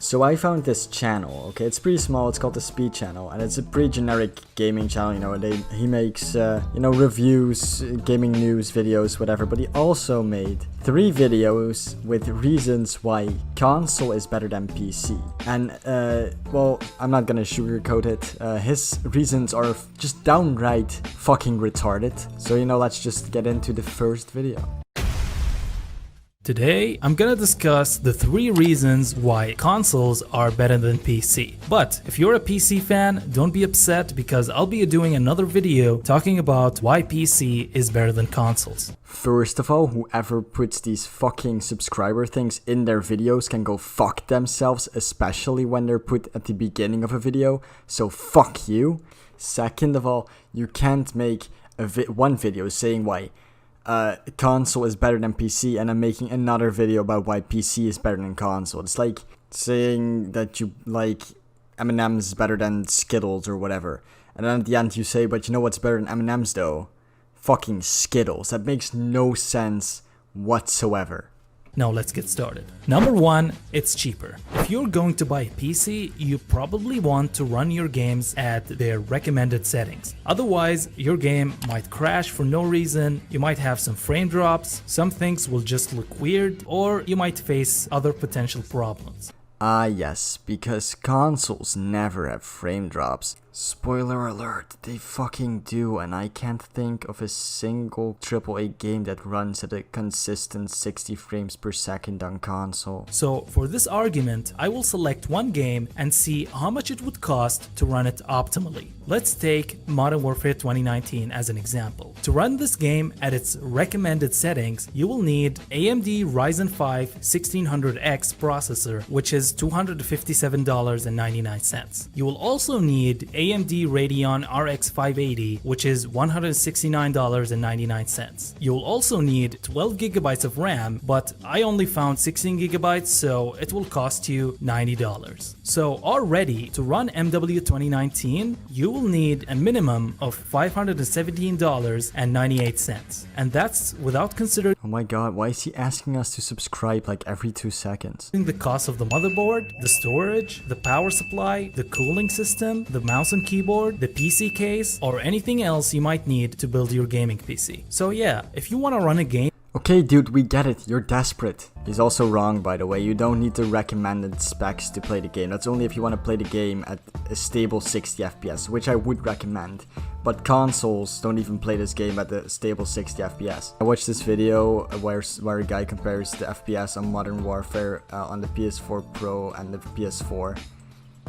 So I found this channel, okay, it's pretty small, it's called the Speed Channel, and it's a pretty generic gaming channel, you know, he makes, reviews, gaming news videos, whatever, but he also made 3 videos with reasons why console is better than PC. And, well, I'm not gonna sugarcoat it, his reasons are just downright fucking retarded. So, you know, let's just get into the first video. Today, I'm gonna discuss the 3 reasons why consoles are better than PC. But if you're a PC fan, don't be upset because I'll be doing another video talking about why PC is better than consoles. First of all, whoever puts these fucking subscriber things in their videos can go fuck themselves, especially when they're put at the beginning of a video, so fuck you. Second of all, you can't make one video saying why console is better than PC and I'm making another video about why PC is better than console. It's like saying that you like M&M's better than Skittles or whatever. And then at the end you say, but you know what's better than M&M's though? Fucking Skittles. That makes no sense whatsoever. Now let's get started. Number 1, it's cheaper. If you're going to buy a PC, you probably want to run your games at their recommended settings. Otherwise, your game might crash for no reason, you might have some frame drops, some things will just look weird, or you might face other potential problems. Ah yes, because consoles never have frame drops. Spoiler alert, they fucking do, and I can't think of a single AAA game that runs at a consistent 60 frames per second on console. So for this argument, I will select one game and see how much it would cost to run it optimally. Let's take Modern Warfare 2019 as an example. To run this game at its recommended settings, you will need AMD Ryzen 5 1600X processor, which is $257.99. You will also need AMD Radeon RX 580, which is $169.99. You'll also need 12 gigabytes of RAM, but I only found 16 gigabytes, so it will cost you $90. So already to run MW 2019, you will need a minimum of $517.98, and that's without considering Oh my god, why is he asking us to subscribe like every 2 seconds? the cost of the motherboard, the storage, the power supply, the cooling system, the mouse and keyboard, the PC case, or anything else you might need to build your gaming PC. So yeah, if you want to run a game. Okay dude, we get it, you're desperate. He's also wrong, by the way, you don't need the recommended specs to play the game. That's only if you want to play the game at a stable 60 FPS, which I would recommend. But consoles don't even play this game at a stable 60 FPS. I watched this video where a guy compares the FPS on Modern Warfare on the PS4 Pro and the PS4.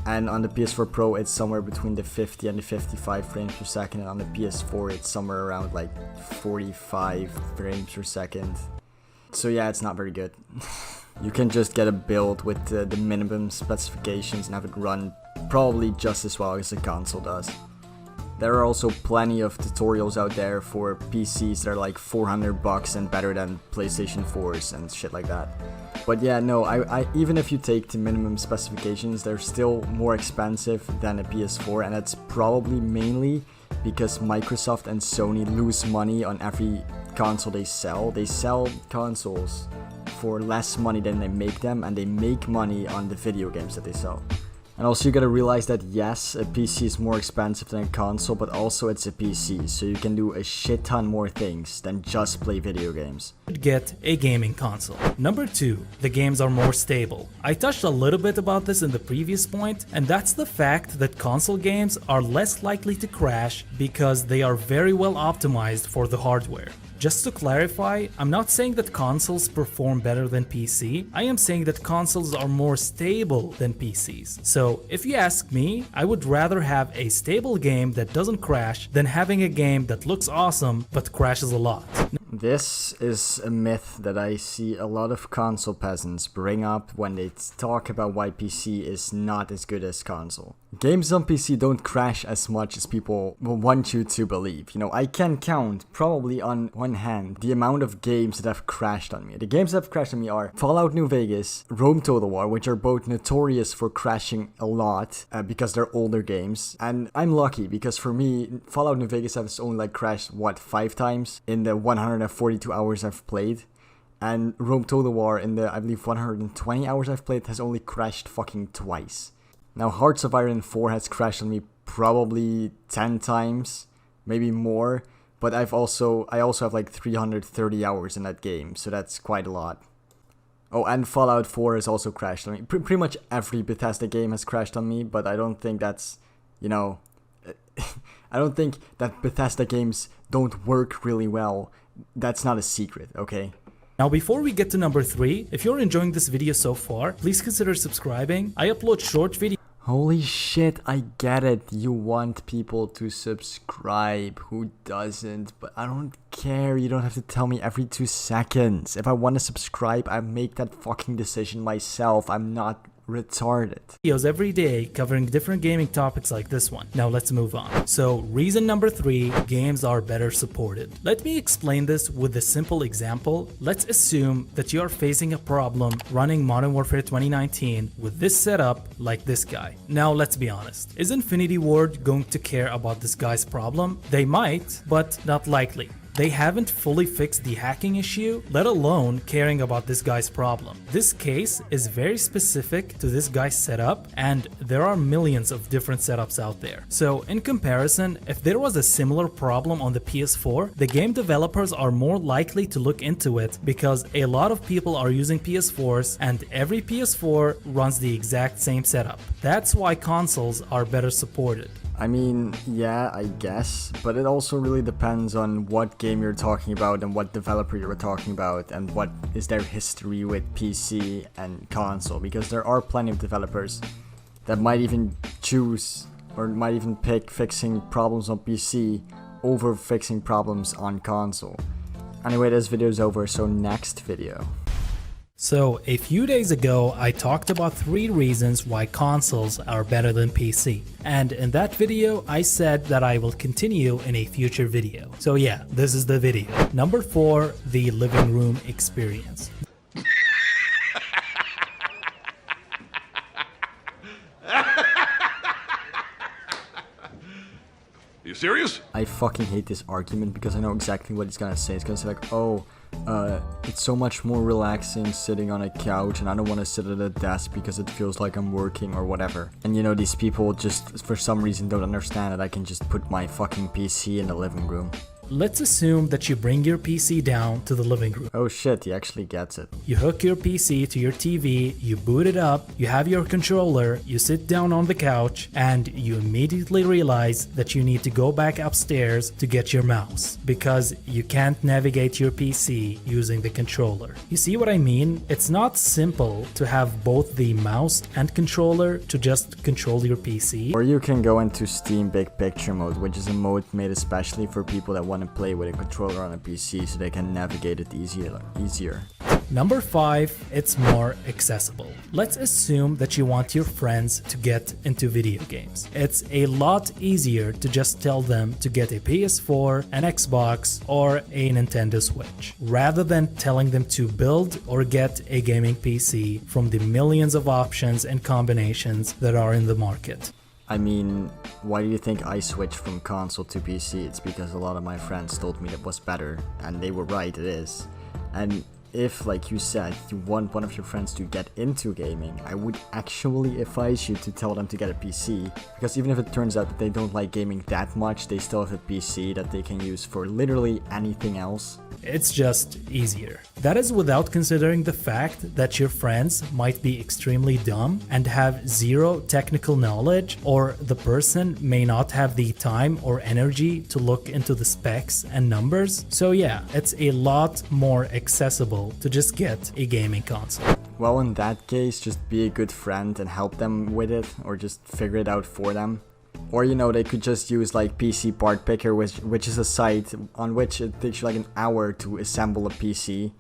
And on the PS4 Pro, it's somewhere between the 50 and the 55 frames per second. And on the PS4, it's somewhere around like 45 frames per second. So yeah, it's not very good. You can just get a build with the minimum specifications and have it run probably just as well as a console does. There are also plenty of tutorials out there for PCs that are like $400 and better than PlayStation 4s and shit like that. But yeah, no, I even if you take the minimum specifications, they're still more expensive than a PS4, and that's probably mainly because Microsoft and Sony lose money on every console they sell. They sell consoles for less money than they make them, and they make money on the video games that they sell. And also you gotta realize that yes, a PC is more expensive than a console, but also it's a PC, so you can do a shit ton more things than just play video games. Get a gaming console. Number 2, the games are more stable. I touched a little bit about this in the previous point, and that's the fact that console games are less likely to crash because they are very well optimized for the hardware. Just to clarify, I'm not saying that consoles perform better than PC, I am saying that consoles are more stable than PCs. So if you ask me, I would rather have a stable game that doesn't crash than having a game that looks awesome but crashes a lot. This is a myth that I see a lot of console peasants bring up when they talk about why PC is not as good as console. Games on PC don't crash as much as people will want you to believe. You know, I can count probably on one hand the amount of games that have crashed on me. The games that have crashed on me are Fallout New Vegas, Rome Total War, which are both notorious for crashing a lot because they're older games. And I'm lucky because for me, Fallout New Vegas has only like crashed, what, 5 times in the 142 hours I've played. And Rome Total War in the, I believe, 120 hours I've played has only crashed fucking twice. Now Hearts of Iron 4 has crashed on me probably 10 times, maybe more, but I also have like 330 hours in that game, so that's quite a lot. Oh, and Fallout 4 has also crashed on me. Pretty much every Bethesda game has crashed on me, but I don't think that's, you know, I don't think that Bethesda games don't work really well. That's not a secret, okay? Now before we get to number 3, if you're enjoying this video so far, please consider subscribing. I upload short videos. Holy shit, I get it. You want people to subscribe. Who doesn't? But I don't care. You don't have to tell me every 2 seconds. If I want to subscribe, I make that fucking decision myself. I'm not retarded. Videos every day covering different gaming topics like this one. Now let's move on. So reason number 3, games are better supported. Let me explain this with a simple example. Let's assume that you are facing a problem running Modern Warfare 2019 with this setup like this guy. Now let's be honest. Is Infinity Ward going to care about this guy's problem? They might, but not likely. They haven't fully fixed the hacking issue, let alone caring about this guy's problem. This case is very specific to this guy's setup, and there are millions of different setups out there. So in comparison, if there was a similar problem on the PS4, the game developers are more likely to look into it because a lot of people are using PS4s and every PS4 runs the exact same setup. That's why consoles are better supported. I mean, yeah, I guess, but it also really depends on what game you're talking about and what developer you're talking about and what is their history with PC and console, because there are plenty of developers that might even choose or might even pick fixing problems on PC over fixing problems on console. Anyway, this video is over, so next video. So a few days ago, I talked about 3 reasons why consoles are better than PC. And in that video, I said that I will continue in a future video. So yeah, this is the video. Number 4, the living room experience. You serious? I fucking hate this argument because I know exactly what he's gonna say. It's gonna say like, oh, it's so much more relaxing sitting on a couch and I don't want to sit at a desk because it feels like I'm working or whatever. And you know, these people just for some reason don't understand that I can just put my fucking PC in the living room. Let's assume that you bring your PC down to the living room. Oh shit, he actually gets it. You hook your PC to your TV, you boot it up, you have your controller, you sit down on the couch, and you immediately realize that you need to go back upstairs to get your mouse because you can't navigate your PC using the controller. You see what I mean? It's not simple to have both the mouse and controller to just control your PC. Or you can go into Steam Big Picture mode, which is a mode made especially for people that want to play with a controller on a PC so they can navigate it easier. Number 5, it's more accessible. Let's assume that you want your friends to get into video games. It's a lot easier to just tell them to get a PS4, an Xbox, or a Nintendo Switch, rather than telling them to build or get a gaming PC from the millions of options and combinations that are in the market. I mean, why do you think I switched from console to PC? It's because a lot of my friends told me it was better, and they were right, it is. And if, like you said, you want one of your friends to get into gaming, I would actually advise you to tell them to get a PC, because even if it turns out that they don't like gaming that much, they still have a PC that they can use for literally anything else. It's just easier. That is without considering the fact that your friends might be extremely dumb and have zero technical knowledge, or the person may not have the time or energy to look into the specs and numbers. So yeah, it's a lot more accessible to just get a gaming console. Well, in that case, just be a good friend and help them with it, or just figure it out for them. Or, you know, they could just use like PC Part Picker, which is a site on which it takes you like an hour to assemble a PC.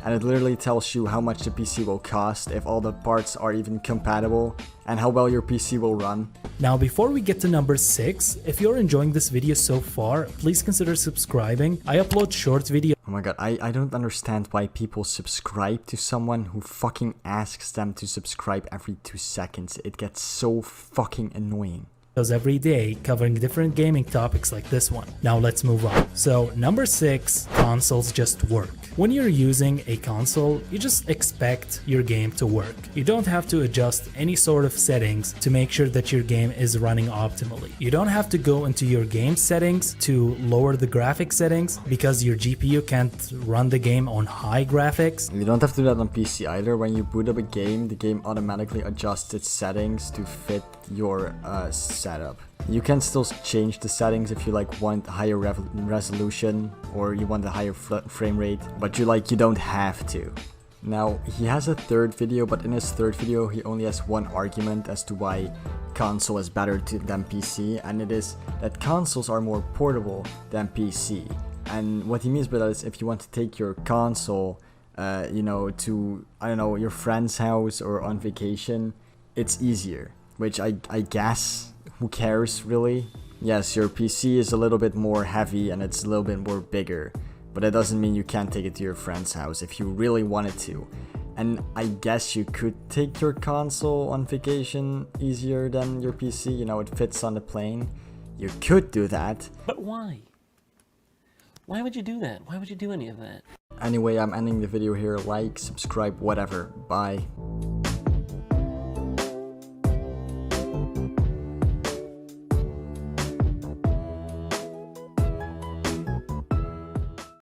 And it literally tells you how much the PC will cost, if all the parts are even compatible, and how well your PC will run. Now before we get to number 6, if you're enjoying this video so far, please consider subscribing. I upload short videos. Oh my god, I don't understand why people subscribe to someone who fucking asks them to subscribe every 2 seconds. It gets so fucking annoying. every day covering different gaming topics like this one. Now let's move on. So number 6, consoles just work. When you're using a console, you just expect your game to work. You don't have to adjust any sort of settings to make sure that your game is running optimally. You don't have to go into your game settings to lower the graphic settings because your GPU can't run the game on high graphics. You don't have to do that on PC either. When you boot up a game, the game automatically adjusts its settings to fit your setup. You can still change the settings if you like want higher resolution or you want a higher frame rate, but you don't have to. Now he has a third video, but in his third video he only has one argument as to why console is better than PC, and it is that consoles are more portable than PC. And what he means by that is if you want to take your console to, I don't know, your friend's house or on vacation, it's easier, which I guess, who cares really? Yes, your PC is a little bit more heavy and it's a little bit more bigger, but that doesn't mean you can't take it to your friend's house if you really wanted to. And I guess you could take your console on vacation easier than your PC, it fits on the plane. You could do that. But why? Why would you do that? Why would you do any of that? Anyway, I'm ending the video here. Like, subscribe, whatever. Bye.